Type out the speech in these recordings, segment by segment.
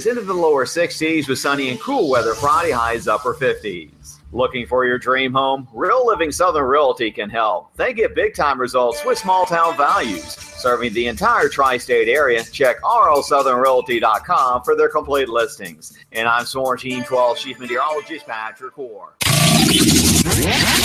into the lower 60s with sunny and cool weather Friday, highs upper 50s. Looking for your dream home? Real Living Southern Realty can help. They get big-time results with small-town values. Serving the entire tri-state area, check rlsouthernrealty.com for their complete listings. And I'm Sworn Team 12 Chief Meteorologist Patrick Orr.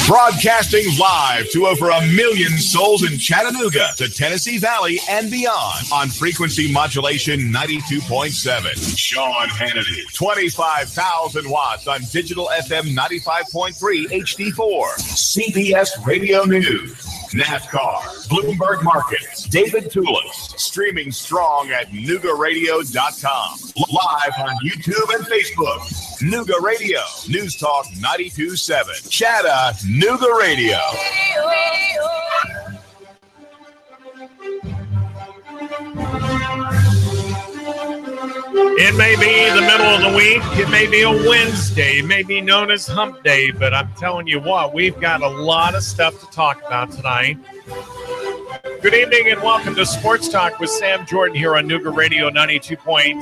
Broadcasting live to over 1 million souls in Chattanooga, the Tennessee Valley, and beyond on frequency modulation 92.7. Sean Hannity, 25,000 watts on digital FM 95.3 HD4. CBS Radio News. NASCAR, Bloomberg Markets, David Tulis, streaming strong at NoogaRadio.com. Live on YouTube and Facebook. Nooga Radio, News Talk 92.7. Chattanooga Radio. It may be the middle of the week. It may be a Wednesday. It may be known as Hump Day. But I'm telling you what, we've got a lot of stuff to talk about tonight. Good evening and welcome to Sports Talk with Sam Jordan here on Nooga Radio 92.7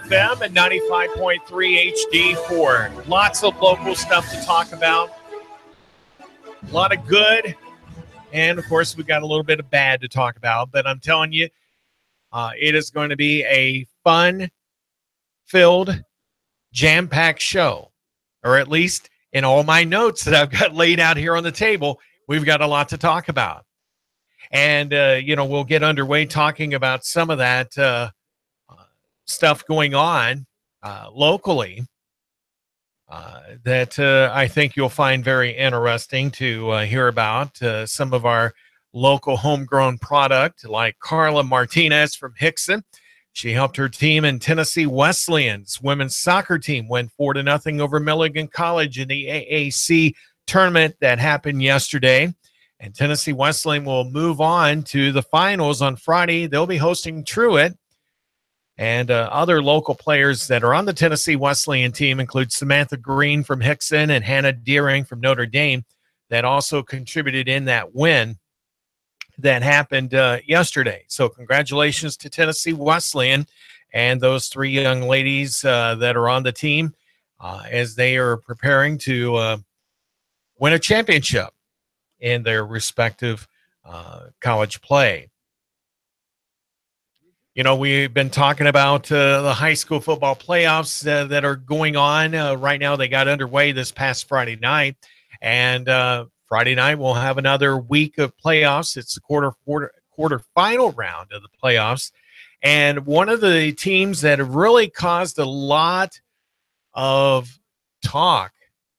FM and 95.3 HD4. Lots of local stuff to talk about. A lot of good. And, of course, we've got a little bit of bad to talk about. But I'm telling you, it is going to be a fun-filled, jam-packed show. Or at least in all my notes that I've got laid out here on the table, we've got a lot to talk about. And, we'll get underway talking about some of that stuff going on locally that I think you'll find very interesting to hear about. Some of our local homegrown product, like Carla Martinez from Hickson. She helped her team in Tennessee Wesleyan's women's soccer team win 4-0 over Milligan College in the AAC tournament that happened yesterday. And Tennessee Wesleyan will move on to the finals on Friday. They'll be hosting Truett. And other local players that are on the Tennessee Wesleyan team include Samantha Green from Hickson and Hannah Deering from Notre Dame that also contributed in that win that happened yesterday. So congratulations to Tennessee Wesleyan and those three young ladies that are on the team as they are preparing to win a championship in their respective college play. You know, we've been talking about the high school football playoffs that are going on right now. They got underway this past Friday night, and Friday night we'll have another week of playoffs. It's the quarterfinal round of the playoffs, and one of the teams that have really caused a lot of talk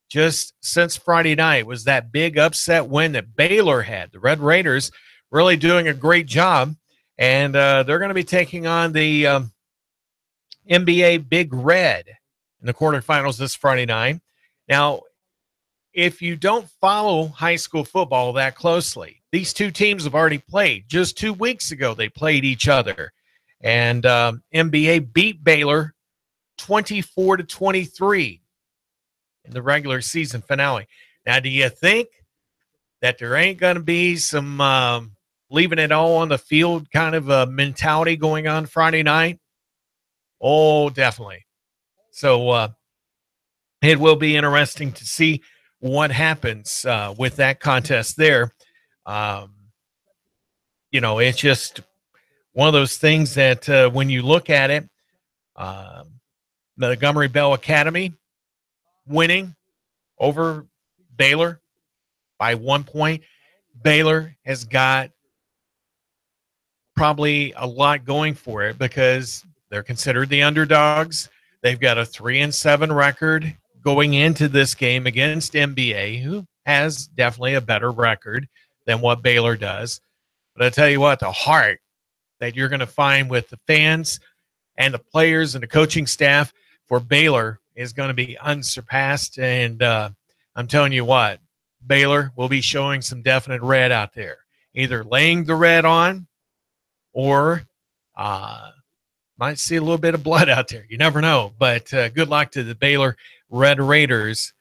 just since Friday night was that big upset win that Baylor had. The Red Raiders really doing a great job. And they're going to be taking on the NBA Big Red in the quarterfinals this Friday night. Now, if you don't follow high school football that closely, these two teams have already played. Just 2 weeks ago, they played each other. And NBA beat Baylor 24-23 in the regular season finale. Now, do you think that there ain't going to be some leaving it all on the field kind of a mentality going on Friday night? Oh, definitely. So it will be interesting to see what happens with that contest there. It's just one of those things that when you look at it, Montgomery Bell Academy winning over Baylor by 1 point. Baylor has got probably a lot going for it because they're considered the underdogs. They've got a 3-7 record going into this game against NBA, who has definitely a better record than what Baylor does. But I tell you what, the heart that you're going to find with the fans and the players and the coaching staff for Baylor is going to be unsurpassed. And I'm telling you what, Baylor will be showing some definite red out there, either laying the red on or might see a little bit of blood out there. You never know. But good luck to the Baylor Red Raiders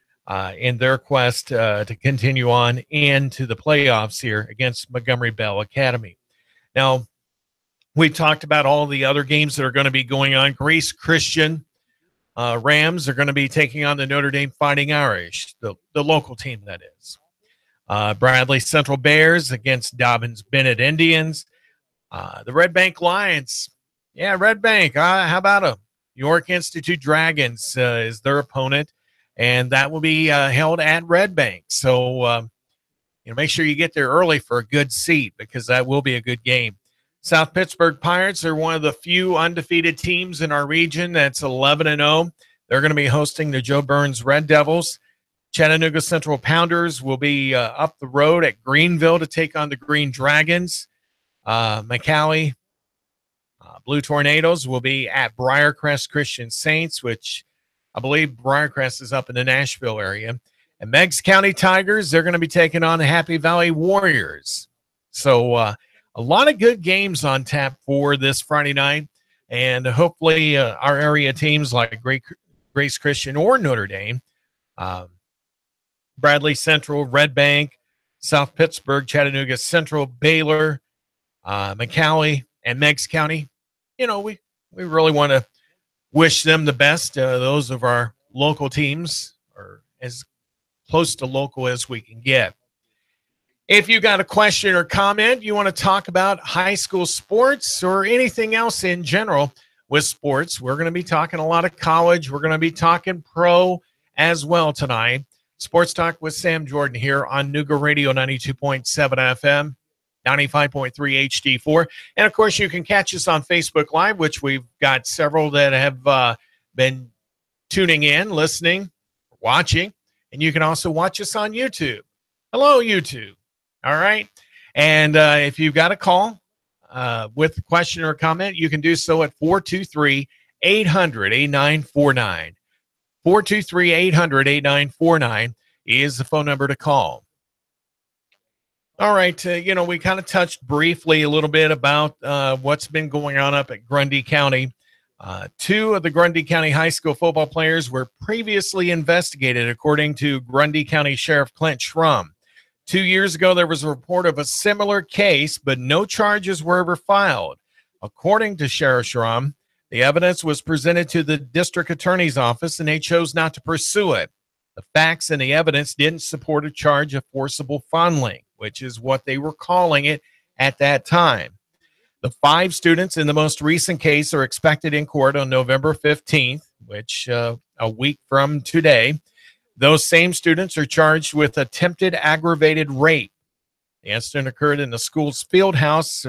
in their quest to continue on into the playoffs here against Montgomery Bell Academy. Now, We've talked about all the other games that are going to be going on. Grace Christian Rams are going to be taking on the Notre Dame Fighting Irish, the local team, that is. Bradley Central Bears against Dobbins Bennett Indians. The Red Bank Lions. Yeah, Red Bank. How about them? York Institute Dragons is their opponent, and that will be held at Red Bank. So, make sure you get there early for a good seat, because that will be a good game. South Pittsburgh Pirates are one of the few undefeated teams in our region that's 11-0. They're going to be hosting the Joe Burns Red Devils. Chattanooga Central Pounders will be up the road at Greenville to take on the Green Dragons. McCallie Blue Tornadoes will be at Briarcrest Christian Saints, which I believe Briarcrest is up in the Nashville area. And Meigs County Tigers, they're going to be taking on the Happy Valley Warriors. So a lot of good games on tap for this Friday night. And hopefully our area teams like Grace Christian or Notre Dame, Bradley Central, Red Bank, South Pittsburgh, Chattanooga Central, Baylor, McCallie, and Meigs County. We really want to wish them the best. Those of our local teams are as close to local as we can get. If you got a question or comment, you want to talk about high school sports or anything else in general with sports, we're going to be talking a lot of college. We're going to be talking pro as well tonight. Sports Talk with Sam Jordan here on Nooga Radio 92.7 FM, 95.3 HD4. And, of course, you can catch us on Facebook Live, which we've got several that have been tuning in, listening, watching. And you can also watch us on YouTube. Hello, YouTube. All right. And if you've got a call with a question or a comment, you can do so at 423-800-8949. 423-800-8949 is the phone number to call. All right. We kind of touched briefly a little bit about what's been going on up at Grundy County. Two of the Grundy County high school football players were previously investigated, according to Grundy County Sheriff Clint Schrum. 2 years ago, there was a report of a similar case, but no charges were ever filed. According to Sheriff Schrum, the evidence was presented to the district attorney's office, and they chose not to pursue it. The facts and the evidence didn't support a charge of forcible fondling, which is what they were calling it at that time. The 5 students in the most recent case are expected in court on November 15th, which a week from today. Those same students are charged with attempted aggravated rape. The incident occurred in the school's field house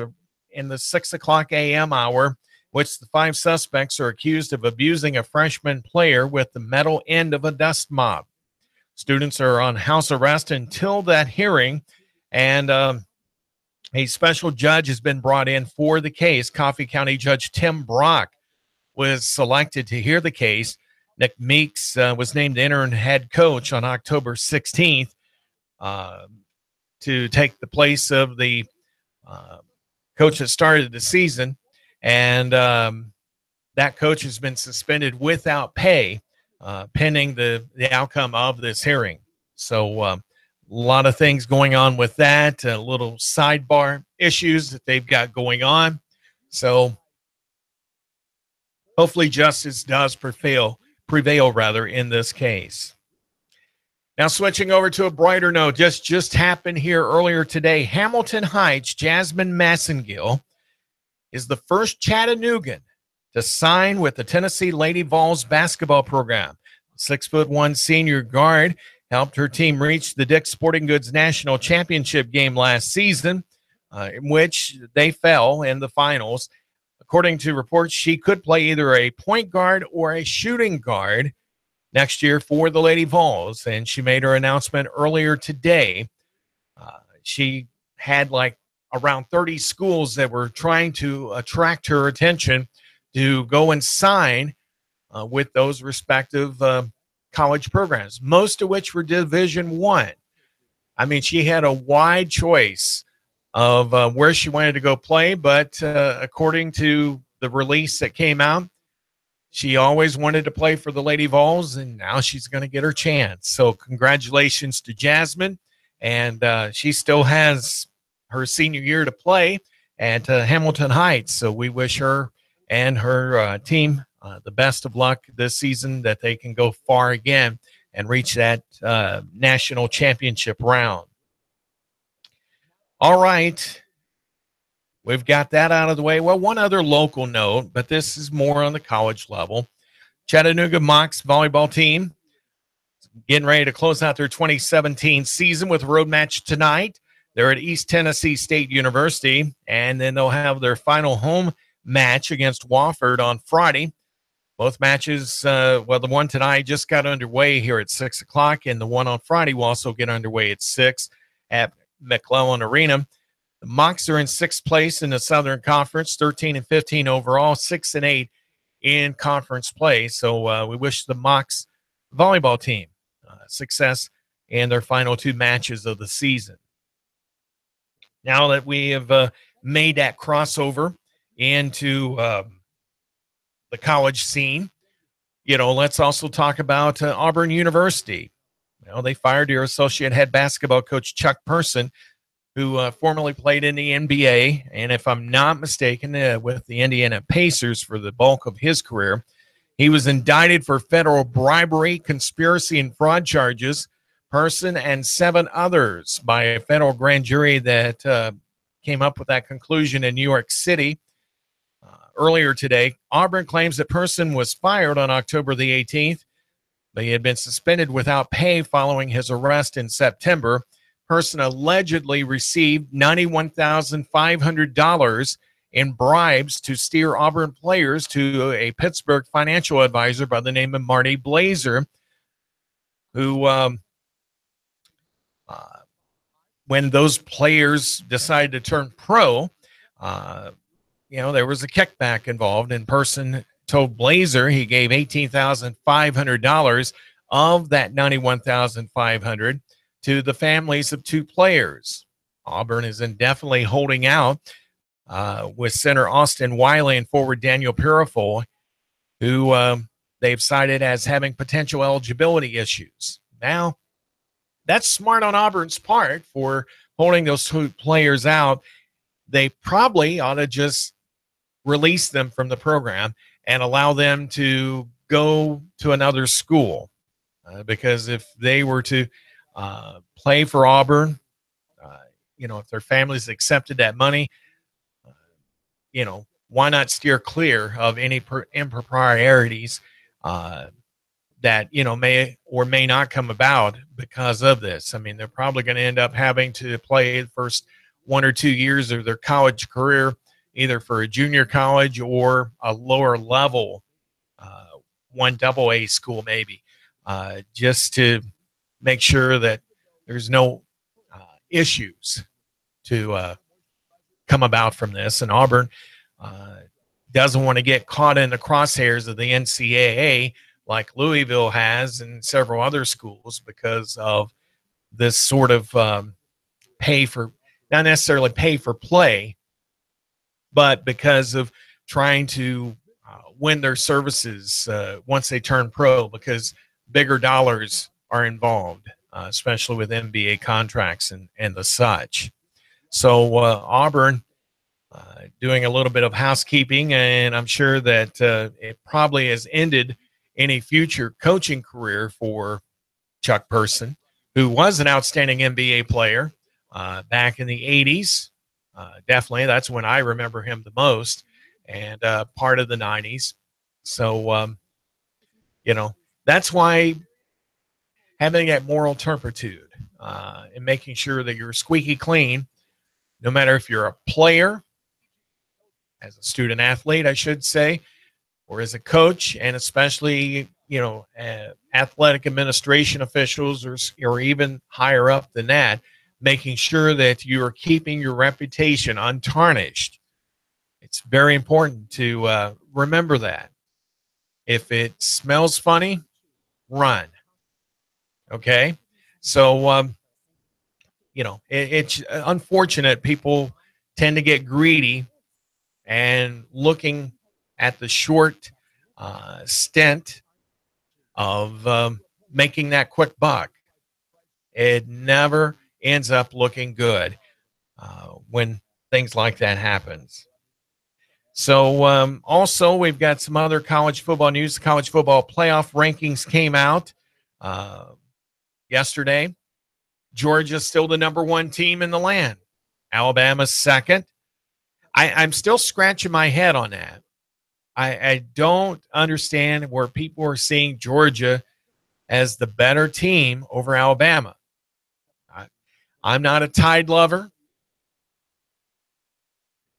in the 6 o'clock a.m. hour, which the 5 suspects are accused of abusing a freshman player with the metal end of a dust mop. Students are on house arrest until that hearing, and a special judge has been brought in for the case. Coffee County Judge Tim Brock was selected to hear the case. Nick Meeks was named interim head coach on October 16th to take the place of the coach that started the season. And that coach has been suspended without pay pending the outcome of this hearing. So a lot of things going on with that, little sidebar issues that they've got going on. So hopefully justice does prevail in this case. Now, switching over to a brighter note, just happened here earlier today. Hamilton Heights, Jasmine Massengill is the first Chattanoogan to sign with the Tennessee Lady Vols basketball program. 6'1" senior guard helped her team reach the Dick's Sporting Goods National Championship game last season, in which they fell in the finals. According to reports, she could play either a point guard or a shooting guard next year for the Lady Vols, and she made her announcement earlier today. She had around 30 schools that were trying to attract her attention to go and sign with those respective college programs, most of which were Division I. I mean, she had a wide choice of where she wanted to go play, but according to the release that came out, she always wanted to play for the Lady Vols, and now she's going to get her chance. So congratulations to Jasmine, and she still has her senior year to play, at Hamilton Heights. So we wish her and her team the best of luck this season, that they can go far again and reach that national championship round. All right. We've got that out of the way. Well, one other local note, but this is more on the college level. Chattanooga Mocs volleyball team getting ready to close out their 2017 season with a road match tonight. They're at East Tennessee State University, and then they'll have their final home match against Wofford on Friday. Both matches, the one tonight just got underway here at 6 o'clock, and the one on Friday will also get underway at 6 at McClellan Arena. The Mocs are in 6th place in the Southern Conference, 13-15 overall, 6-8 in conference play. So we wish the Mocs volleyball team success in their final 2 matches of the season. Now that we have made that crossover into the college scene, let's also talk about Auburn University. They fired their associate head basketball coach, Chuck Person, who formerly played in the NBA, and if I'm not mistaken, with the Indiana Pacers for the bulk of his career. He was indicted for federal bribery, conspiracy, and fraud charges. Person and 7 others by a federal grand jury that came up with that conclusion in New York City earlier today. Auburn claims that Person was fired on October the 18th, but he had been suspended without pay following his arrest in September. Person allegedly received $91,500 in bribes to steer Auburn players to a Pittsburgh financial advisor by the name of Marty Blazer, who when those players decided to turn pro, there was a kickback involved, and Person told Blazer he gave $18,500 of that $91,500 to the families of 2 players. Auburn is indefinitely holding out with center Austin Wiley and forward Daniel Purifoy, who they've cited as having potential eligibility issues. Now, that's smart on Auburn's part for holding those 2 players out. They probably ought to just release them from the program and allow them to go to another school. Because if they were to play for Auburn, if their families accepted that money, why not steer clear of any improprieties that, may or may not come about because of this. I mean, they're probably going to end up having to play the first 1 or 2 years of their college career, either for a junior college or a lower level, 1 AA school maybe, just to make sure that there's no issues to come about from this. And Auburn doesn't want to get caught in the crosshairs of the NCAA like Louisville has and several other schools because of this sort of not necessarily pay for play, but because of trying to win their services once they turn pro, because bigger dollars are involved, especially with NBA contracts and the such. So Auburn doing a little bit of housekeeping, and I'm sure that it probably has ended any future coaching career for Chuck Person, who was an outstanding NBA player back in the 80s. Definitely, that's when I remember him the most, and part of the 90s. So, that's why having that moral turpitude and making sure that you're squeaky clean, no matter if you're a player, as a student athlete, I should say, or as a coach, and especially, athletic administration officials or even higher up than that, making sure that you are keeping your reputation untarnished. It's very important to remember that. If it smells funny, run. Okay? So, it's unfortunate people tend to get greedy and looking at the short stint of making that quick buck. It never ends up looking good when things like that happens. So also we've got some other college football news. The college football playoff rankings came out yesterday. Georgia's still the number one team in the land. Alabama's second. I'm still scratching my head on that. I don't understand where people are seeing Georgia as the better team over Alabama. I'm not a Tide lover,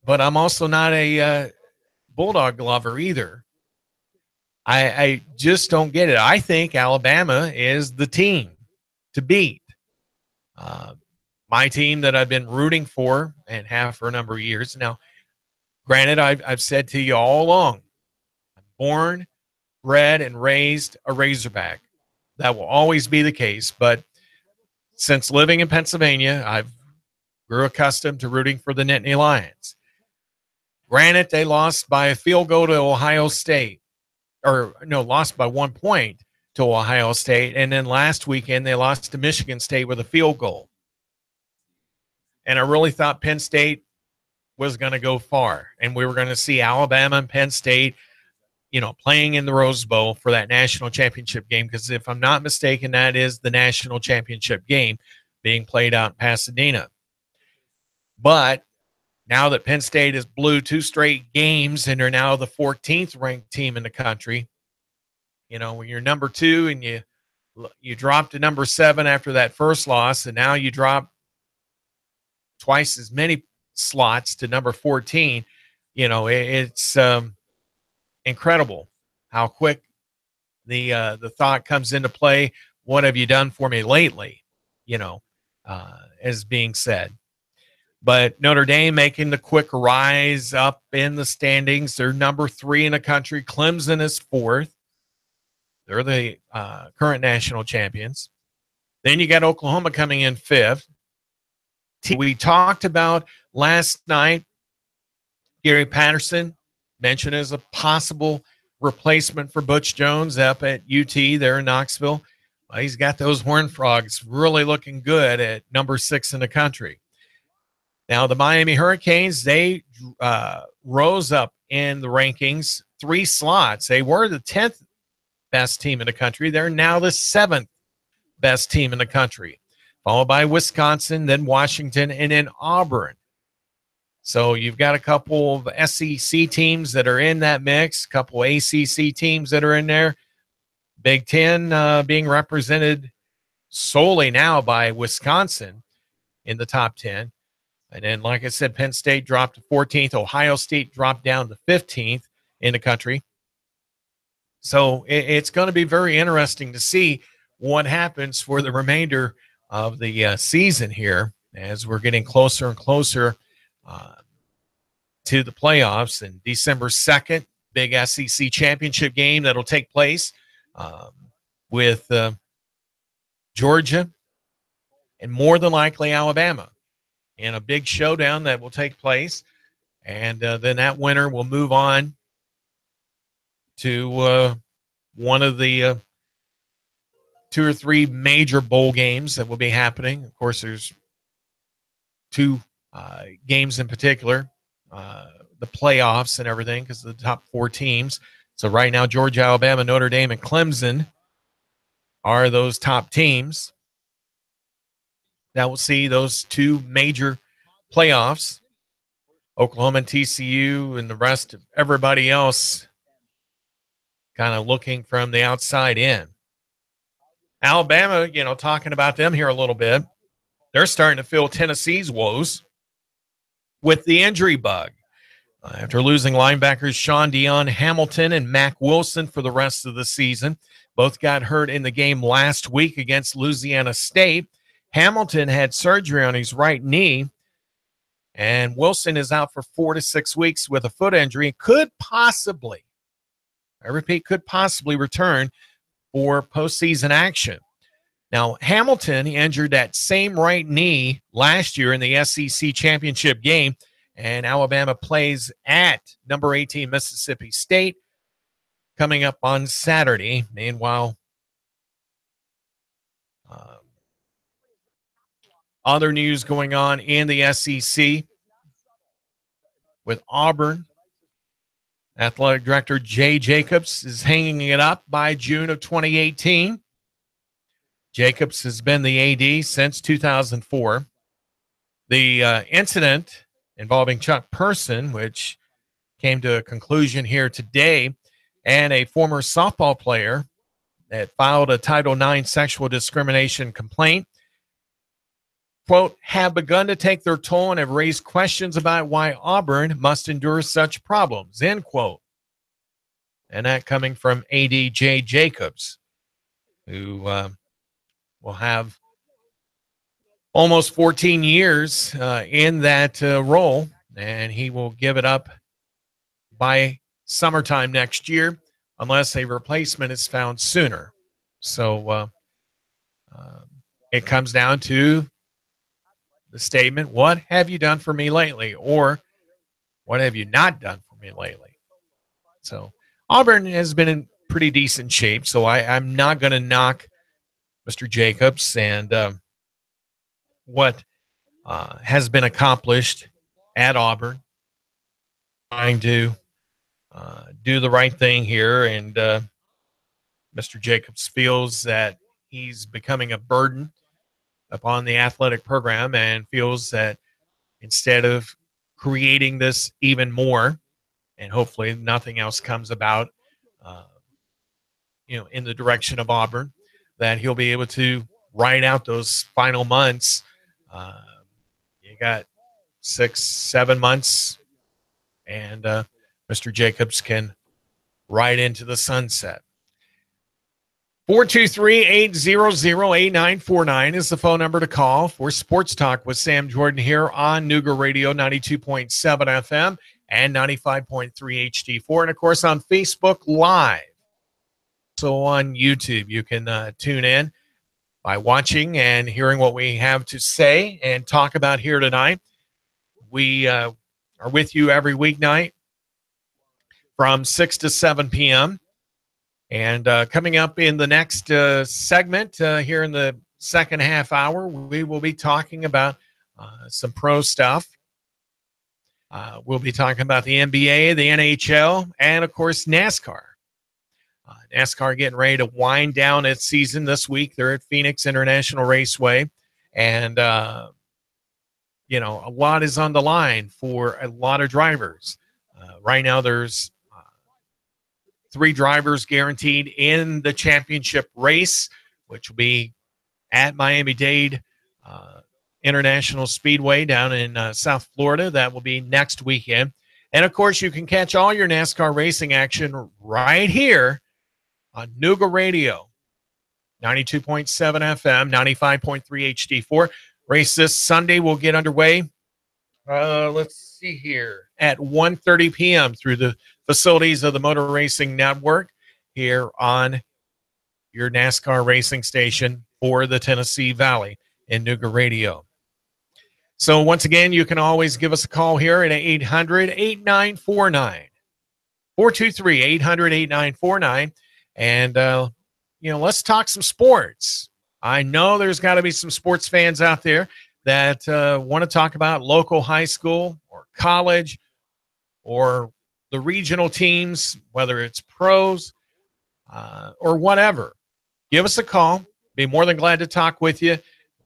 but I'm also not a Bulldog lover either. I just don't get it. I think Alabama is the team to beat. My team that I've been rooting for and have for a number of years. Now, granted, I've said to you all along, I'm born, bred, and raised a Razorback. That will always be the case. But since living in Pennsylvania, I've grew accustomed to rooting for the Nittany Lions. Granted, they lost by a field goal to Ohio State. Lost by 1 point to Ohio State. And then last weekend, they lost to Michigan State with a field goal. And I really thought Penn State was going to go far. And we were going to see Alabama and Penn State, playing in the Rose Bowl for that national championship game. Because if I'm not mistaken, that is the national championship game being played out in Pasadena. But now that Penn State has blew 2 straight games and are now the 14th ranked team in the country, when you're number 2 and you drop to number 7 after that first loss, and now you drop twice as many slots to number 14, it's incredible how quick the thought comes into play. What have you done for me lately? As being said. But Notre Dame making the quick rise up in the standings. They're number 3 in the country. Clemson is 4th. They're the current national champions. Then you got Oklahoma coming in 5th. We talked about last night, Gary Patterson mentioned as a possible replacement for Butch Jones up at UT there in Knoxville. Well, he's got those Horned Frogs really looking good at number 6 in the country. Now, the Miami Hurricanes, they rose up in the rankings 3 slots. They were the 10th best team in the country. They're now the 7th best team in the country, followed by Wisconsin, then Washington, and then Auburn. So you've got a couple of SEC teams that are in that mix, a couple ACC teams that are in there. Big Ten being represented solely now by Wisconsin in the top 10. And then, like I said, Penn State dropped to 14th. Ohio State dropped down to 15th in the country. So it's going to be very interesting to see what happens for the remainder of the season here as we're getting closer and closer to the playoffs. And December 2nd, big SEC championship game that'll take place with Georgia and more than likely Alabama in a big showdown that will take place. And then that winner will move on to one of the 2 or 3 major bowl games that will be happening. Of course, there's 2 games in particular, the playoffs and everything, because of the top 4 teams. So right now, Georgia, Alabama, Notre Dame, and Clemson are those top teams that will see those 2 major playoffs. Oklahoma and TCU and the rest of everybody else kind of looking from the outside in. Alabama, talking about them here a little bit, they're starting to feel Tennessee's woes with the injury bug. After losing linebackers Sean Hamilton and Mack Wilson for the rest of the season, both got hurt in the game last week against Louisiana State. Hamilton had surgery on his right knee, and Wilson is out for 4 to 6 weeks with a foot injury. Could possibly, I repeat, could possibly return for postseason action. Now, Hamilton injured that same right knee last year in the SEC championship game, and Alabama plays at number 18 Mississippi State coming up on Saturday. Meanwhile, other news going on in the SEC. with Auburn. Athletic Director Jay Jacobs is hanging it up by June of 2018. Jacobs has been the AD since 2004. The incident involving Chuck Person, which came to a conclusion here today, and a former softball player that filed a Title IX sexual discrimination complaint, quote, have begun to take their toll and have raised questions about why Auburn must endure such problems, end quote. And that coming from AD Jay Jacobs, who will have almost 14 years in that role, and he will give it up by summertime next year unless a replacement is found sooner. So it comes down to the statement, what have you done for me lately? Or what have you not done for me lately? So Auburn has been in pretty decent shape, so I'm not going to knock Mr. Jacobs and what has been accomplished at Auburn, trying to do the right thing here. And Mr. Jacobs feels that he's becoming a burden upon the athletic program and feels that instead of creating this even more, and hopefully nothing else comes about, in the direction of Auburn, that he'll be able to ride out those final months. You got 6-7 months, and Mr. Jacobs can ride into the sunset. 423-800-8949 is the phone number to call for Sports Talk with Sam Jordan here on Nooga Radio 92.7 FM and 95.3 HD4. And, of course, on Facebook Live. So on YouTube, you can tune in by watching and hearing what we have to say and talk about here tonight. We are with you every weeknight from 6 to 7 p.m. And coming up in the next segment here in the second half hour, we will be talking about some pro stuff. We'll be talking about the NBA, the NHL, and, of course, NASCAR. NASCAR getting ready to wind down its season this week. They're at Phoenix International Raceway. And, a lot is on the line for a lot of drivers. Right now there's 3 drivers guaranteed in the championship race, which will be at Miami-Dade International Speedway down in South Florida. That will be next weekend. And, of course, you can catch all your NASCAR racing action right here on Nooga Radio, 92.7 FM, 95.3 HD4. Race this Sunday will get underway, let's see here, at 1:30 p.m. through the facilities of the Motor Racing Network here on your NASCAR racing station for the Tennessee Valley in Nooga Radio. So once again, you can always give us a call here at 800-8949, 423-800-8949. And, let's talk some sports. I know there's got to be some sports fans out there that want to talk about local high school or college or the regional teams, whether it's pros or whatever. Give us a call. Be more than glad to talk with you.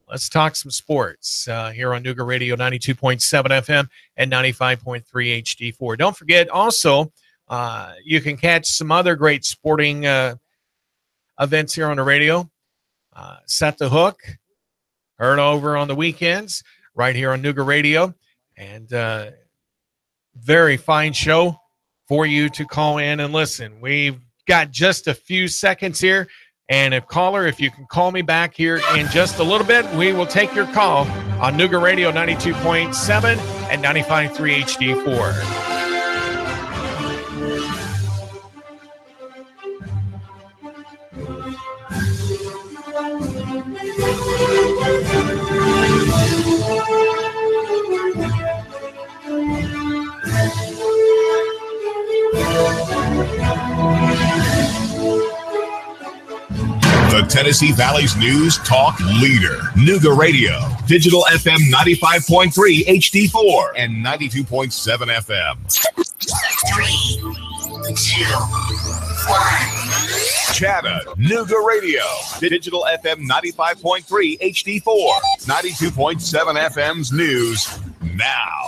Let's talk some sports here on Nooga Radio 92.7 FM and 95.3 HD4. Don't forget, also, you can catch some other great sporting events here on the radio. Set the Hook, heard over on the weekends, right here on Nooga Radio. And very fine show for you to call in and listen. We've got just a few seconds here. And if you can call me back here in just a little bit, we will take your call on Nooga Radio 92.7 and 95.3 HD4. The Tennessee Valley's news talk leader. Nooga Radio, digital FM 95.3 HD4 and 92.7 FM. 3, 2, 1. Chattanooga Radio, digital FM 95.3 HD4, 92.7 FM's news now.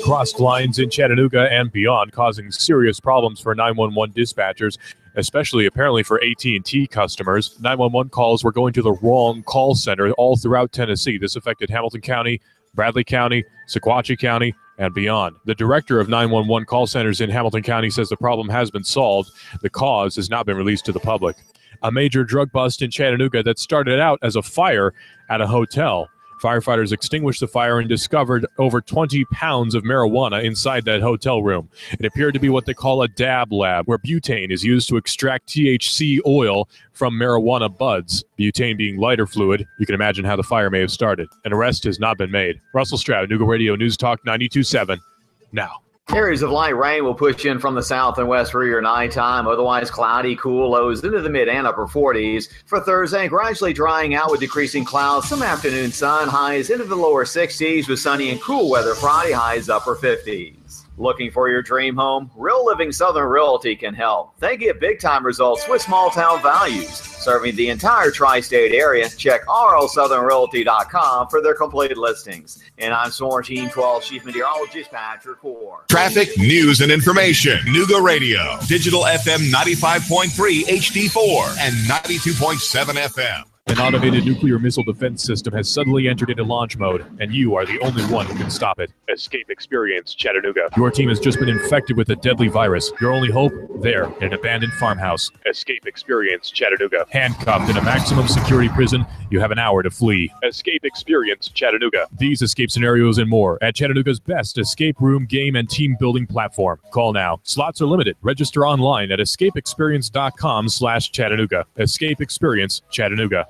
Crossed lines in Chattanooga and beyond, causing serious problems for 911 dispatchers, especially apparently for AT&T customers. 911 calls were going to the wrong call center all throughout Tennessee. This affected Hamilton County, Bradley County, Sequatchie County, and beyond. The director of 911 call centers in Hamilton County says the problem has been solved. The cause has not been released to the public. A major drug bust in Chattanooga that started out as a fire at a hotel. Firefighters extinguished the fire and discovered over 20 pounds of marijuana inside that hotel room. It appeared to be what they call a dab lab, where butane is used to extract THC oil from marijuana buds. Butane being lighter fluid, you can imagine how the fire may have started. An arrest has not been made. Russell Stroud, Nooga Radio News Talk 92.7. Now. Areas of light rain will push in from the south and west for your nighttime. Otherwise cloudy, cool lows into the mid and upper 40s. For Thursday, gradually drying out with decreasing clouds. Some afternoon sun, highs into the lower 60s with sunny and cool weather Friday, highs upper 50s. Looking for your dream home? Real Living Southern Realty can help. They get big-time results with small-town values. Serving the entire tri-state area, check rlsouthernrealty.com for their complete listings. And I'm Sworn Team 12 Chief Meteorologist Patrick Core. Traffic, news, and information. Nooga Radio, digital FM 95.3 HD4 and 92.7 FM. An automated nuclear missile defense system has suddenly entered into launch mode, and you are the only one who can stop it. Escape Experience Chattanooga. Your team has just been infected with a deadly virus. Your only hope? There, in an abandoned farmhouse. Escape Experience Chattanooga. Handcuffed in a maximum security prison, you have an hour to flee. Escape Experience Chattanooga. These escape scenarios and more at Chattanooga's best escape room, game, and team building platform. Call now. Slots are limited. Register online at escapeexperience.com/Chattanooga. Escape Experience Chattanooga.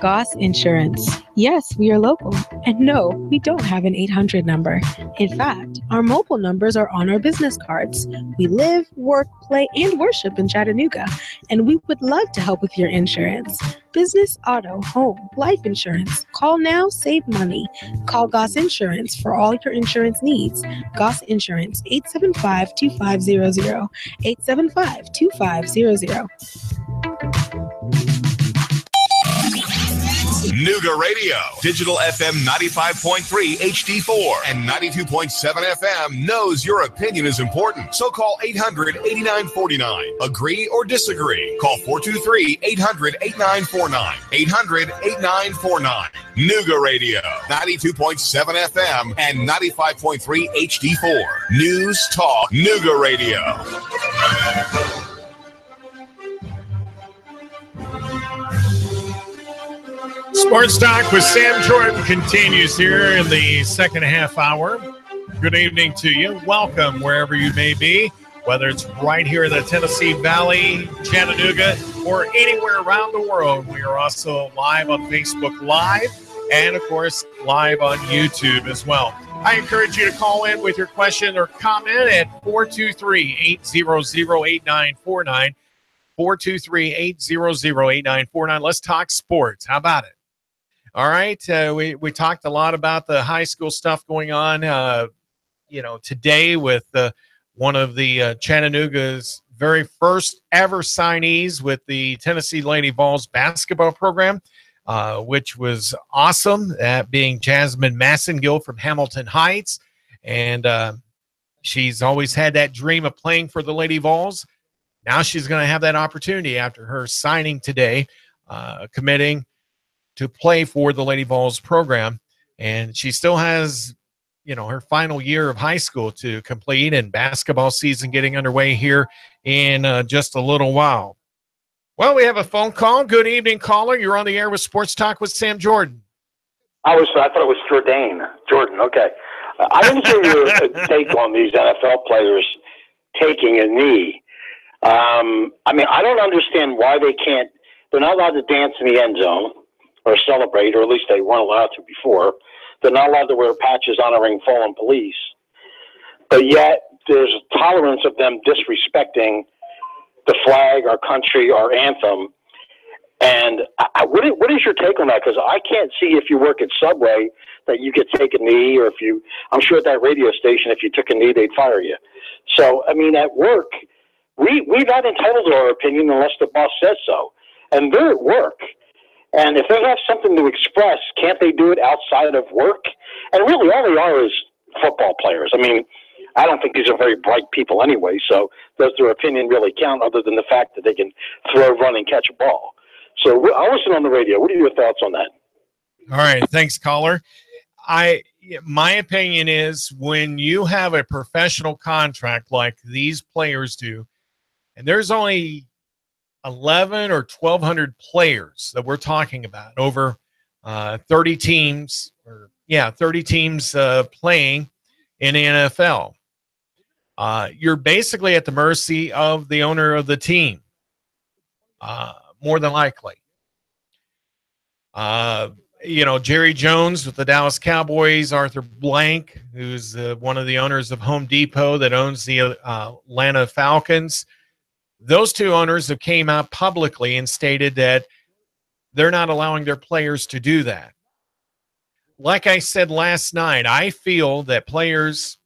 Goss Insurance. Yes, we are local. And no, we don't have an 800 number. In fact, our mobile numbers are on our business cards. We live, work, play, and worship in Chattanooga, and we would love to help with your insurance. Business, auto, home, life insurance. Call now, save money. Call Goss Insurance for all your insurance needs. Goss Insurance, 875-2500. 875-2500. Nooga Radio, digital FM 95.3 HD4 and 92.7 FM knows your opinion is important. So call 800-8949. Agree or disagree? Call 423-800-8949. 800-8949. Nooga Radio, 92.7 FM and 95.3 HD4. News Talk Nooga Radio. Sports Talk with Sam Jordan continues here in the second half hour. Good evening to you. Welcome wherever you may be, whether it's right here in the Tennessee Valley, Chattanooga, or anywhere around the world. We are also live on Facebook Live and, of course, live on YouTube as well. I encourage you to call in with your question or comment at 423-800-8949. 423-800-8949. Let's talk sports. How about it? All right. We talked a lot about the high school stuff going on, today with one of the Chattanooga's very first ever signees with the Tennessee Lady Vols basketball program, which was awesome, that being Jasmine Massengill from Hamilton Heights. And she's always had that dream of playing for the Lady Vols. Now she's going to have that opportunity after her signing today, committing to play for the Lady Vols program. And she still has, her final year of high school to complete, and basketball season getting underway here in just a little while. Well, we have a phone call. Good evening, caller. You're on the air with Sports Talk with Sam Jordan. I thought it was Jordan. Okay. I didn't hear your take on these NFL players taking a knee. I don't understand why they're not allowed to dance in the end zone or celebrate, or at least they weren't allowed to before. They're not allowed to wear patches honoring fallen police. But yet there's tolerance of them disrespecting the flag, our country, our anthem. And what is your take on that? Because I can't see if you work at Subway that you could take a knee, or I'm sure at that radio station, if you took a knee, they'd fire you. So, I mean, at work, we're not entitled to our opinion unless the boss says so. And they're at work. And if they have something to express, can't they do it outside of work? And really, all they are is football players. I mean, I don't think these are very bright people anyway, so does their opinion really count other than the fact that they can throw, run, and catch a ball? So I'll listen on the radio. What are your thoughts on that? All right. Thanks, caller. My opinion is when you have a professional contract like these players do, and there's only 11 or 1,200 players that we're talking about over 30 teams, 30 teams playing in the NFL. You're basically at the mercy of the owner of the team, more than likely. Jerry Jones with the Dallas Cowboys, Arthur Blank, who's one of the owners of Home Depot that owns the Atlanta Falcons. Those two owners have came out publicly and stated that they're not allowing their players to do that. Like I said last night, I feel that players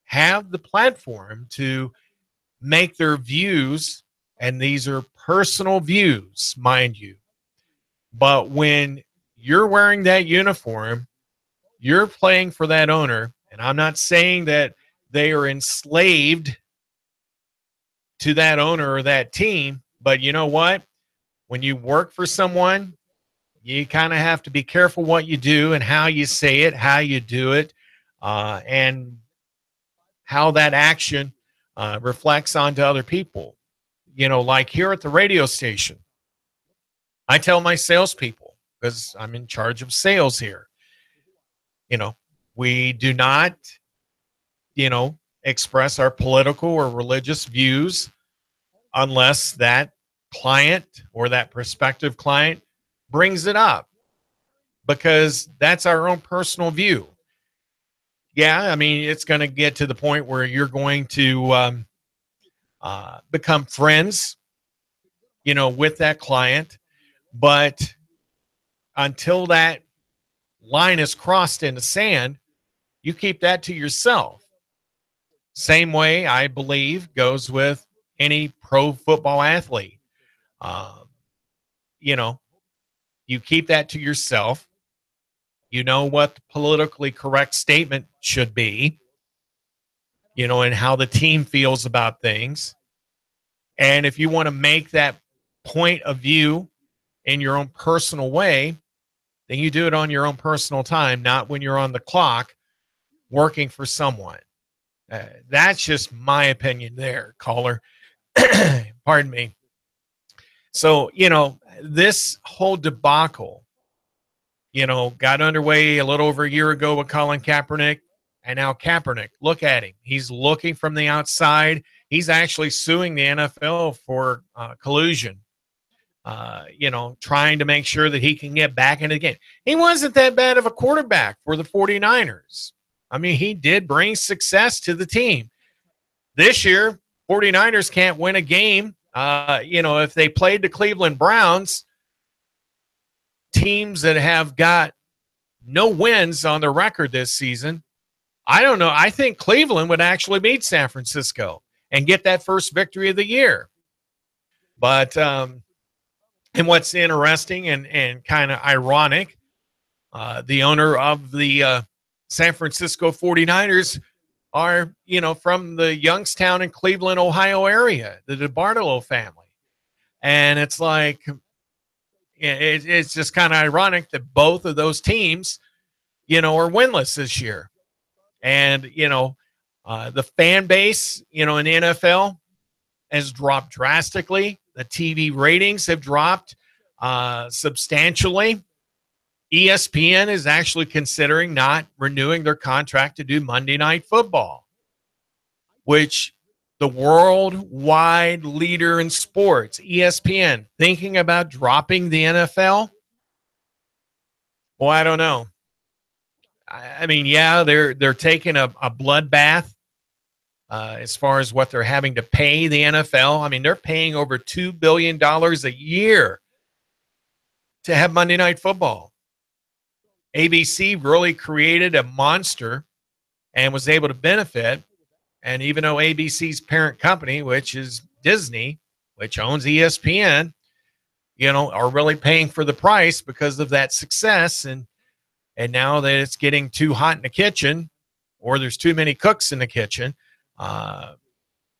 have the platform to make their views, and these are personal views, mind you. But when you're wearing that uniform, you're playing for that owner, and I'm not saying that they are enslaved to that owner or that team, but you know what? When you work for someone, you kind of have to be careful what you do and how you say it, how you do it, and how that action reflects onto other people. Like here at the radio station, I tell my salespeople, because I'm in charge of sales here, we do not, express our political or religious views unless that client or that prospective client brings it up, because that's our own personal view. Yeah, I mean, it's going to get to the point where you're going to become friends, with that client. But until that line is crossed in the sand, you keep that to yourself. Same way, I believe, goes with any pro football athlete. You keep that to yourself. You know what the politically correct statement should be, and how the team feels about things. And if you want to make that point of view in your own personal way, then you do it on your own personal time, not when you're on the clock working for someone. That's just my opinion there, caller. Pardon me. So, this whole debacle, got underway a little over a year ago with Colin Kaepernick, and now Kaepernick, look at him. He's looking from the outside. He's actually suing the NFL for collusion, trying to make sure that he can get back into the game. He wasn't that bad of a quarterback for the 49ers. I mean, he did bring success to the team. This year, 49ers can't win a game. If they played the Cleveland Browns, teams that have got no wins on their record this season, I don't know. I think Cleveland would actually beat San Francisco and get that first victory of the year. But, and what's interesting and kind of ironic, the owner of the San Francisco 49ers are, from the Youngstown and Cleveland, Ohio area, the DeBartolo family. And it's like, it's just kind of ironic that both of those teams, are winless this year. And, the fan base, in the NFL has dropped drastically. The TV ratings have dropped substantially. ESPN is actually considering not renewing their contract to do Monday Night Football, which the worldwide leader in sports, ESPN, thinking about dropping the NFL. Well, I don't know. I mean, yeah, they're taking a bloodbath as far as what they're having to pay the NFL. I mean, they're paying over $2 billion a year to have Monday Night Football. ABC really created a monster and was able to benefit. And even though ABC's parent company, which is Disney, which owns ESPN, are really paying for the price because of that success. And now that it's getting too hot in the kitchen, or there's too many cooks in the kitchen,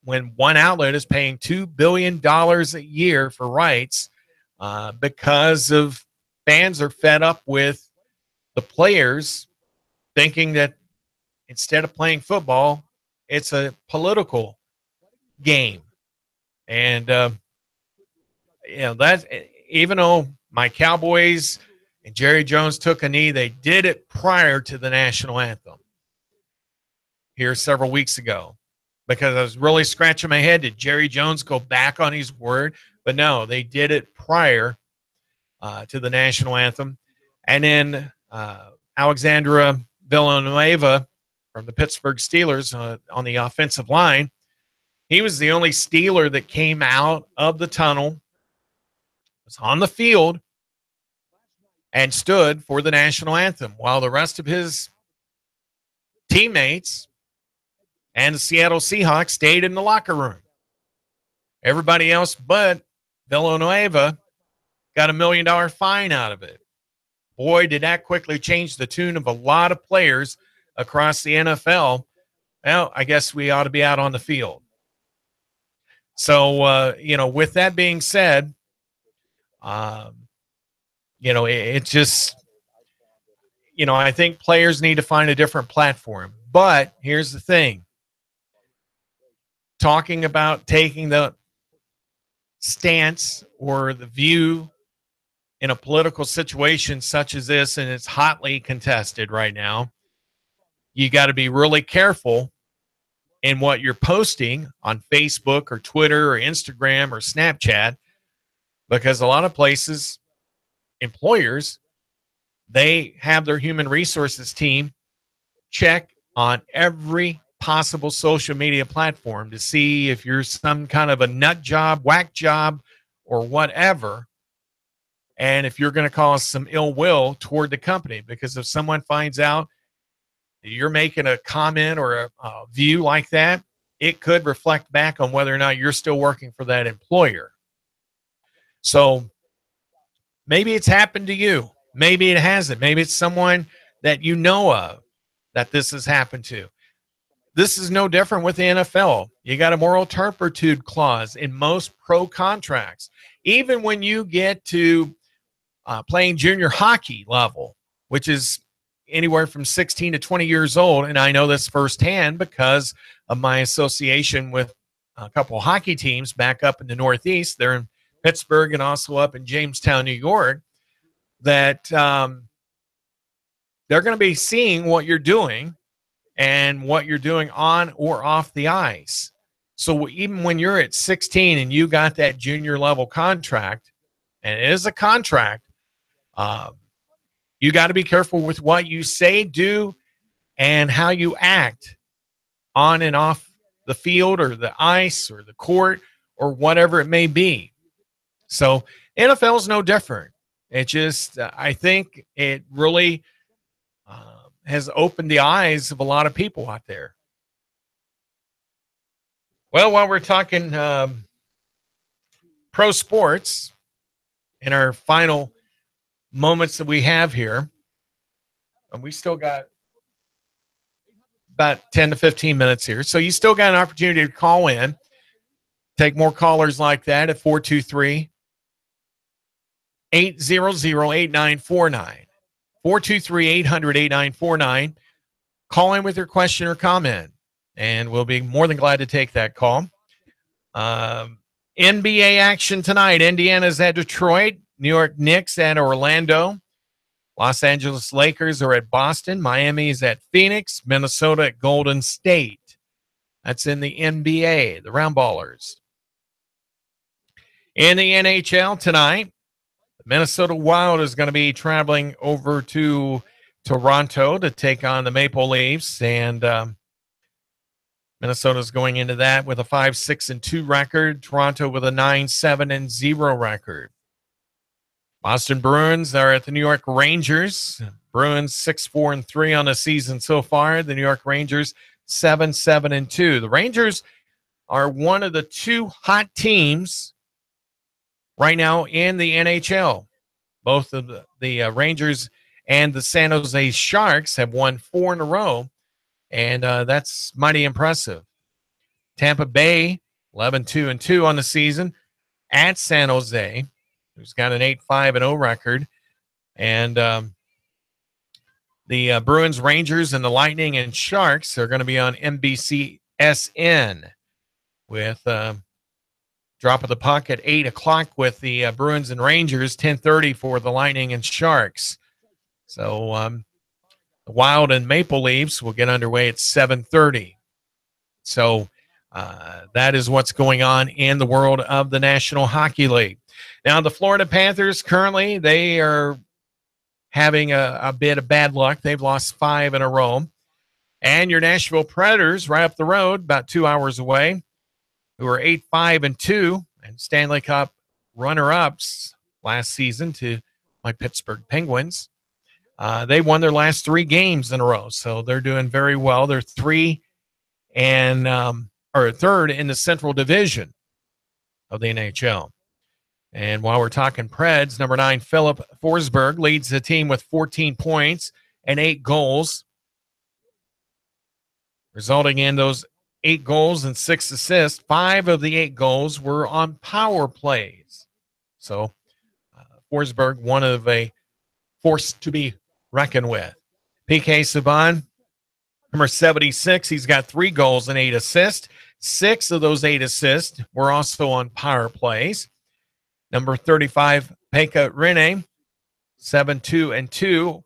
when one outlet is paying $2 billion a year for rights, because of fans are fed up with the players thinking that instead of playing football, it's a political game. And, that, even though my Cowboys and Jerry Jones took a knee, they did it prior to the national anthem here several weeks ago, because I was really scratching my head. Did Jerry Jones go back on his word? But no, they did it prior to the national anthem. And then Alexandra Villanueva from the Pittsburgh Steelers on the offensive line, he was the only Steeler that came out of the tunnel, was on the field, and stood for the national anthem, while the rest of his teammates and the Seattle Seahawks stayed in the locker room. Everybody else but Villanueva got $1 million fine out of it. Boy, did that quickly change the tune of a lot of players across the NFL. Well, I guess we ought to be out on the field. So, with that being said, it's just, I think players need to find a different platform. But here's the thing. Talking about taking the stance or the view in a political situation such as this, and it's hotly contested right now, you got to be really careful in what you're posting on Facebook or Twitter or Instagram or Snapchat, because a lot of places, employers, they have their human resources team check on every possible social media platform to see if you're some kind of a nut job, whack job, or whatever, and if you're going to cause some ill will toward the company. Because if someone finds out that you're making a comment or a view like that, it could reflect back on whether or not you're still working for that employer. So maybe it's happened to you. Maybe it hasn't. Maybe it's someone that you know of that this has happened to. This is no different with the NFL. You got a moral turpitude clause in most pro contracts. Even when you get to playing junior hockey level, which is anywhere from 16 to 20 years old, and I know this firsthand because of my association with a couple of hockey teams back up in the Northeast. They're in Pittsburgh and also up in Jamestown, New York, that they're going to be seeing what you're doing and what you're doing on or off the ice. So even when you're at 16 and you got that junior level contract, and it is a contract, you got to be careful with what you say, do, and how you act on and off the field or the ice or the court or whatever it may be. So NFL is no different. It just, I think it really has opened the eyes of a lot of people out there. Well, while we're talking pro sports in our final moments that we have here, and we still got about 10 to 15 minutes here. So you still got an opportunity to call in, take more callers like that at 423-800-8949. 423-800-8949. Call in with your question or comment, and we'll be more than glad to take that call. NBA action tonight. Indiana's at Detroit. New York Knicks at Orlando. Los Angeles Lakers are at Boston. Miami's at Phoenix. Minnesota at Golden State. That's in the NBA, the Round Ballers. In the NHL tonight, the Minnesota Wild is going to be traveling over to Toronto to take on the Maple Leafs, and Minnesota's going into that with a 5-6-2 record. Toronto with a 9-7-0 record. Boston Bruins are at the New York Rangers. Bruins 6-4-3 on the season so far. The New York Rangers 7-7-2. The Rangers are one of the two hot teams right now in the NHL. Both of the Rangers and the San Jose Sharks have won 4 in a row, and that's mighty impressive. Tampa Bay 11-2-2 on the season at San Jose, who's got an 8-5-0 record, and the Bruins, Rangers, and the Lightning and Sharks are going to be on NBCSN with drop of the puck at 8 o'clock with the Bruins and Rangers, 10:30 for the Lightning and Sharks. So the Wild and Maple Leafs will get underway at 7:30. So that is what's going on in the world of the National Hockey League. Now, the Florida Panthers currently, they are having a bit of bad luck. They've lost 5 in a row. And your Nashville Predators, right up the road, about 2 hours away, who are 8-5-2 and Stanley Cup runner-ups last season to my Pittsburgh Penguins. They won their last 3 games in a row, so they're doing very well. They're 3 and or third in the Central Division of the NHL. And while we're talking Preds, number 9, Philip Forsberg, leads the team with 14 points and 8 goals, resulting in those 8 goals and 6 assists. 5 of the 8 goals were on power plays. So Forsberg, one of a force to be reckoned with. PK Subban, number 76, he's got 3 goals and 8 assists. 6 of those 8 assists were also on power plays. Number 35, Pekka Rinne, 7-2-2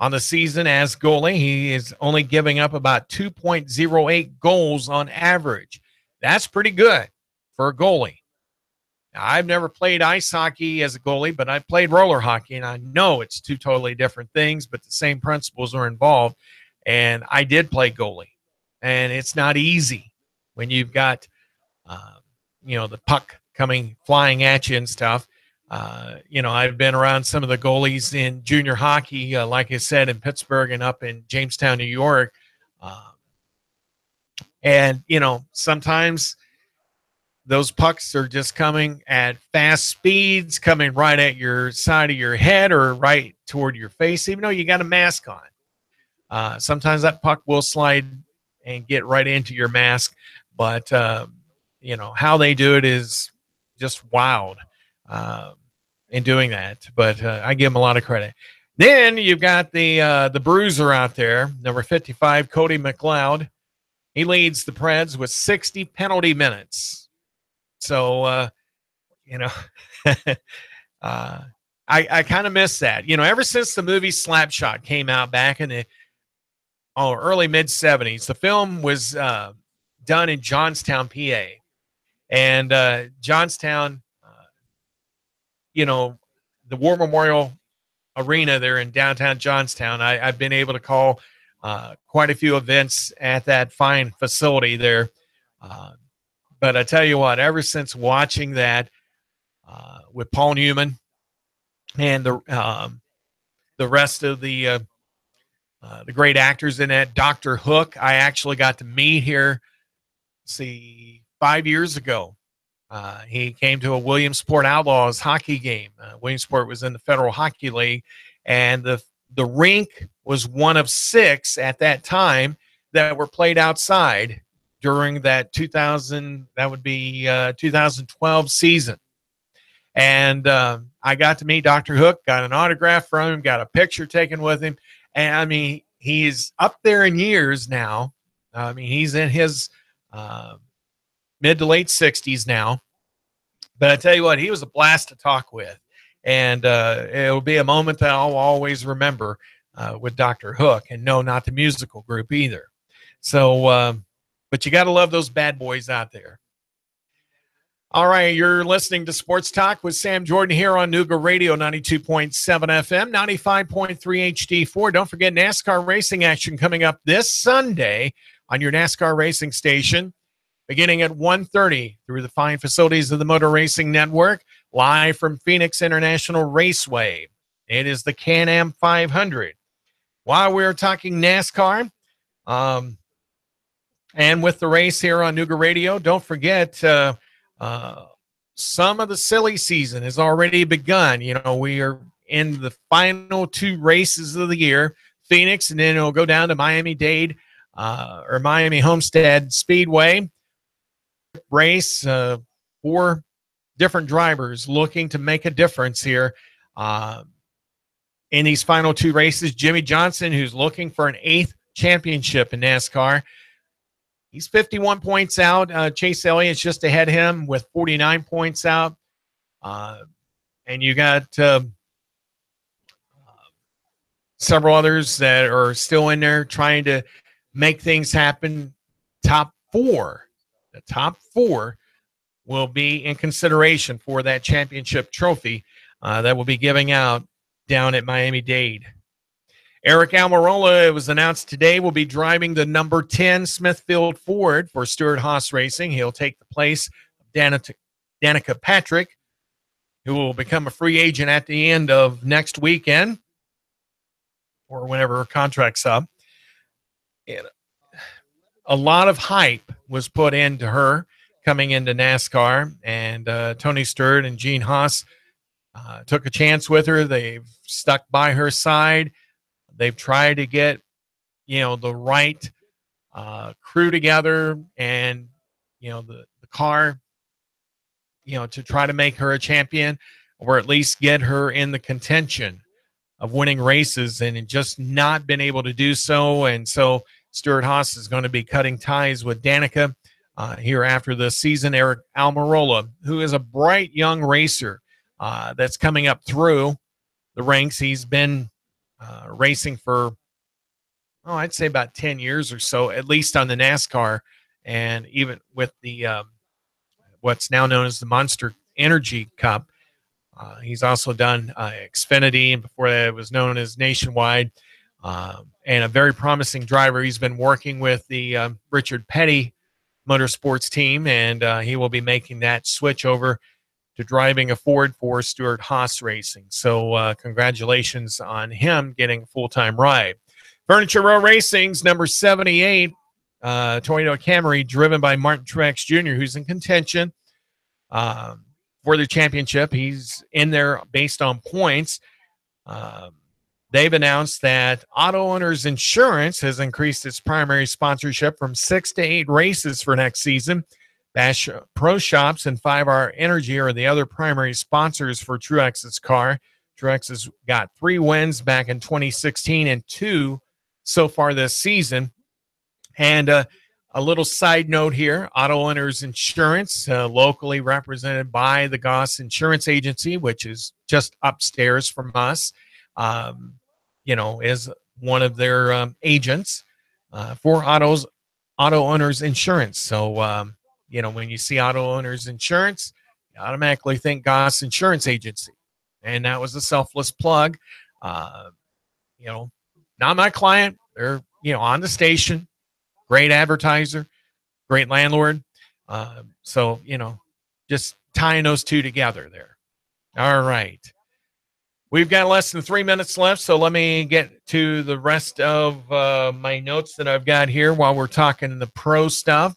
on the season as goalie. He is only giving up about 2.08 goals on average. That's pretty good for a goalie. Now, I've never played ice hockey as a goalie, but I played roller hockey, and I know it's 2 totally different things, but the same principles are involved. And I did play goalie, and it's not easy when you've got, the puck coming flying at you and stuff. I've been around some of the goalies in junior hockey, like I said, in Pittsburgh and up in Jamestown, New York. Sometimes those pucks are just coming at fast speeds, coming right at your side of your head or right toward your face, even though you got a mask on. Sometimes that puck will slide and get right into your mask, but how they do it is just wild in doing that. But I give them a lot of credit. Then you've got the bruiser out there, number 55, Cody McLeod. He leads the Preds with 60 penalty minutes. So, I kind of miss that. Ever since the movie Slapshot came out back in the early mid-'70s, the film was done in Johnstown, PA. And Johnstown, the War Memorial Arena there in downtown Johnstown, I've been able to call quite a few events at that fine facility there. But I tell you what, ever since watching that with Paul Newman and the rest of the great actors in that, Dr. Hook, I actually got to meet here, 5 years ago. He came to a Williamsport Outlaws hockey game. Williamsport was in the Federal Hockey League, and the rink was one of 6 at that time that were played outside during that 2012 season. And I got to meet Dr. Hook, got an autograph from him, got a picture taken with him. And I mean, he's up there in years now. I mean, he's in his mid to late 60s now. But I tell you what, he was a blast to talk with. And it'll be a moment that I'll always remember with Dr. Hook. And no, not the musical group either. So, but you got to love those bad boys out there. All right, you're listening to Sports Talk with Sam Jordan here on Nooga Radio 92.7 FM, 95.3 HD4. Don't forget NASCAR racing action coming up this Sunday on your NASCAR racing station, beginning at 1:30 through the fine facilities of the Motor Racing Network. live from Phoenix International Raceway. It is the Can-Am 500. While we're talking NASCAR, and with the race here on Nooga Radio, don't forget some of the silly season has already begun. You know, we are in the final 2 races of the year, Phoenix, and then it'll go down to Miami-Dade or Miami Homestead Speedway race. 4 different drivers looking to make a difference here in these final 2 races. Jimmy Johnson, who's looking for an 8th championship in NASCAR. He's 51 points out. Chase Elliott's just ahead of him with 49 points out. And you got several others that are still in there trying to make things happen. Top 4. The top 4 will be in consideration for that championship trophy that will be giving out down at Miami-Dade. Eric Almirola, it was announced today, will be driving the number 10 Smithfield Ford for Stewart-Haas Racing. He'll take the place of Danica Patrick, who will become a free agent at the end of next weekend or whenever her contract's up. And a lot of hype was put into her coming into NASCAR, and Tony Stewart and Gene Haas took a chance with her. They've stuck by her side. They've tried to get, the right crew together and, the car, to try to make her a champion or at least get her in the contention of winning races, and just not been able to do so. And so Stewart-Haas is going to be cutting ties with Danica here after the season. Eric Almirola, who is a bright young racer that's coming up through the ranks. He's been racing for, I'd say about 10 years or so, at least on the NASCAR, and even with the what's now known as the Monster Energy Cup. He's also done Xfinity, and before that it was known as Nationwide, and a very promising driver. He's been working with the Richard Petty Motorsports team, and he will be making that switch over to driving a Ford for Stewart-Haas Racing. So congratulations on him getting a full-time ride. Furniture Row Racing's number 78, Toyota Camry, driven by Martin Truex Jr., who's in contention for the championship. He's in there based on points. They've announced that Auto Owners Insurance has increased its primary sponsorship from 6 to 8 races for next season. Bash Pro Shops and 5R Energy are the other primary sponsors for Truex's car. Truex has got 3 wins back in 2016 and 2 so far this season. And a little side note here, Auto Owners Insurance, locally represented by the Goss Insurance Agency, which is just upstairs from us, is one of their agents for Auto Owners Insurance. So, when you see Auto Owners Insurance, you automatically think Goss Insurance Agency. And that was a selfless plug. Not my client. They're, on the station. Great advertiser. Great landlord. So, just tying those two together there. All right. We've got less than 3 minutes left, so let me get to the rest of my notes that I've got here while we're talking the pro stuff.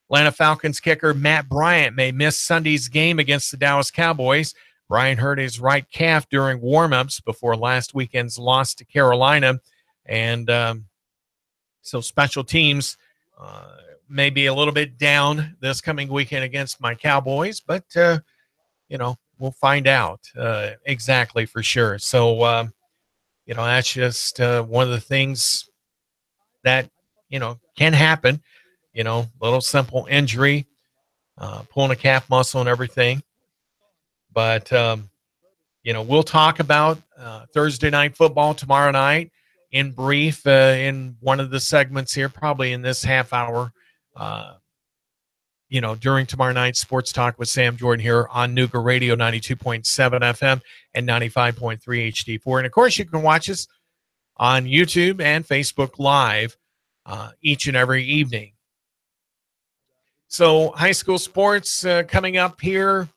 Atlanta Falcons kicker Matt Bryant may miss Sunday's game against the Dallas Cowboys. Bryant hurt his right calf during warm-ups before last weekend's loss to Carolina. And so special teams may be a little bit down this coming weekend against my Cowboys, but, we'll find out exactly for sure. So, that's just one of the things that, can happen. Little simple injury, pulling a calf muscle and everything. But, we'll talk about Thursday night football tomorrow night in brief in one of the segments here, probably in this half hour, during tomorrow night's Sports Talk with Sam Jordan here on Nooga Radio 92.7 FM and 95.3 HD4. And, of course, you can watch us on YouTube and Facebook Live each and every evening. So high school sports coming up here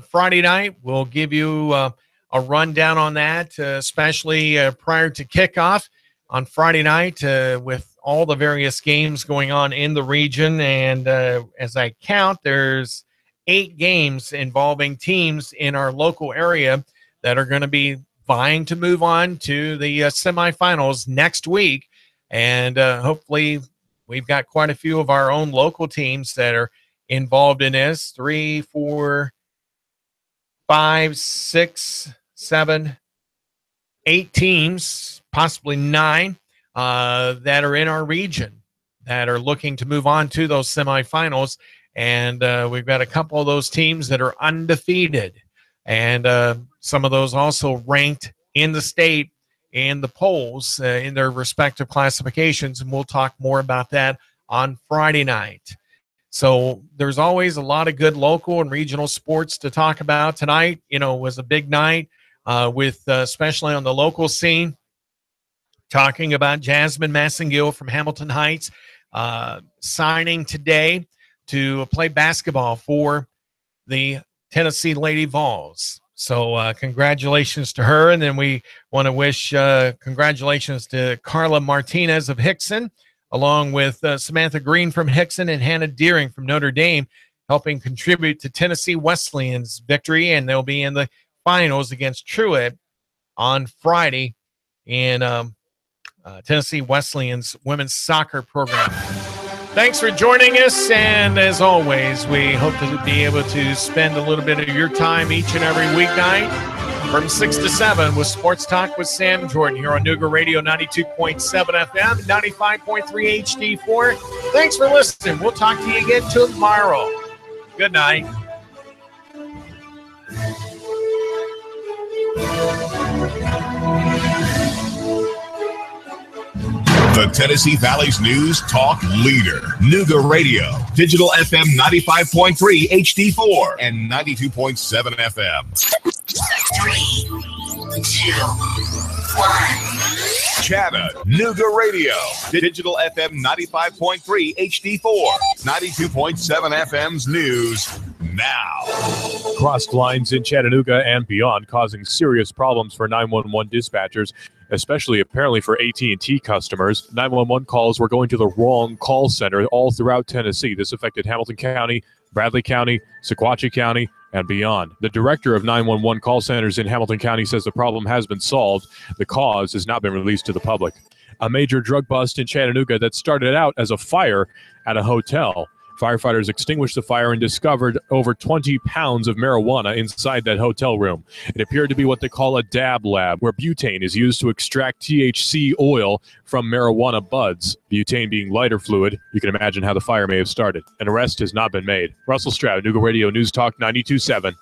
Friday night. We'll give you a rundown on that, especially prior to kickoff on Friday night with all the various games going on in the region. And as I count, there's 8 games involving teams in our local area that are going to be vying to move on to the semifinals next week. And hopefully we've got quite a few of our own local teams that are involved in this. 3, 4, 5, 6, 7, 8 teams, possibly 9 that are in our region that are looking to move on to those semifinals. And we've got a couple of those teams that are undefeated. And some of those also ranked in the state in the polls in their respective classifications. And we'll talk more about that on Friday night. So there's always a lot of good local and regional sports to talk about. Tonight, was a big night with especially on the local scene, talking about Jasmine Massengill from Hamilton Heights signing today to play basketball for the Tennessee Lady Vols. So congratulations to her. And then we want to wish congratulations to Carla Martinez of Hickson, along with Samantha Green from Hickson and Hannah Deering from Notre Dame, helping contribute to Tennessee Wesleyan's victory. And they'll be in the finals against Truett on Friday in Tennessee Wesleyan's women's soccer program. Thanks for joining us. And as always, we hope to be able to spend a little bit of your time each and every weeknight from 6 to 7 with Sports Talk with Sam Jordan here on Nooga Radio 92.7 FM, 95.3 HD4. Thanks for listening. We'll talk to you again tomorrow. Good night. The Tennessee Valley's news talk leader. Nooga Radio. Digital FM 95.3 HD4 and 92.7 FM. 3, 2, 1. Chattanooga Radio. Digital FM 95.3 HD4. 92.7 FM's news now. Crossed lines in Chattanooga and beyond, causing serious problems for 911 dispatchers, especially apparently for AT&T customers. 911 calls were going to the wrong call center all throughout Tennessee. This affected Hamilton County, Bradley County, Sequatchie County, and beyond. The director of 911 call centers in Hamilton County says the problem has been solved. The cause has not been released to the public. A major drug bust in Chattanooga that started out as a fire at a hotel. Firefighters extinguished the fire and discovered over 20 pounds of marijuana inside that hotel room. It appeared to be what they call a dab lab, where butane is used to extract THC oil from marijuana buds. Butane being lighter fluid, you can imagine how the fire may have started. An arrest has not been made. Russell Stroud, Nooga Radio News Talk 92.7,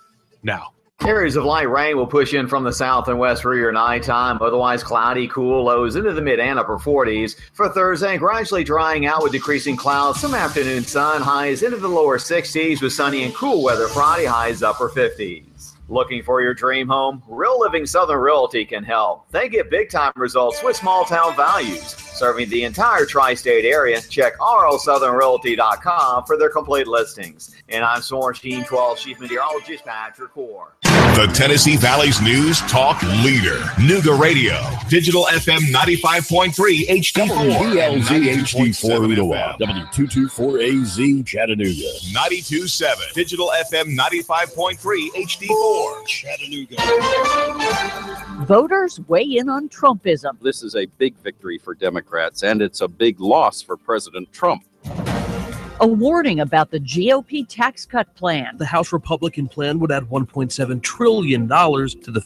now. Areas of light rain will push in from the south and west for your nighttime. Otherwise cloudy, cool, lows into the mid and upper 40s. For Thursday, gradually drying out with decreasing clouds. Some afternoon sun, highs into the lower 60s with sunny and cool weather Friday, highs upper 50s. Looking for your dream home? Real Living Southern Realty can help. They get big-time results with small-town values. Serving the entire tri-state area, check rlsouthernrealty.com for their complete listings. And I'm Soren Team 12 Chief Meteorologist Patrick Core. The Tennessee Valley's news talk leader. Nooga Radio. Digital FM 95.3 HD4. WBLZ HD4 Ottawa. W224AZ Chattanooga. 92.7. Digital FM 95.3 HD4. Chattanooga. Voters weigh in on Trumpism. This is a big victory for Democrats, and it's a big loss for President Trump. A warning about the GOP tax cut plan. The House Republican plan would add $1.7 trillion to the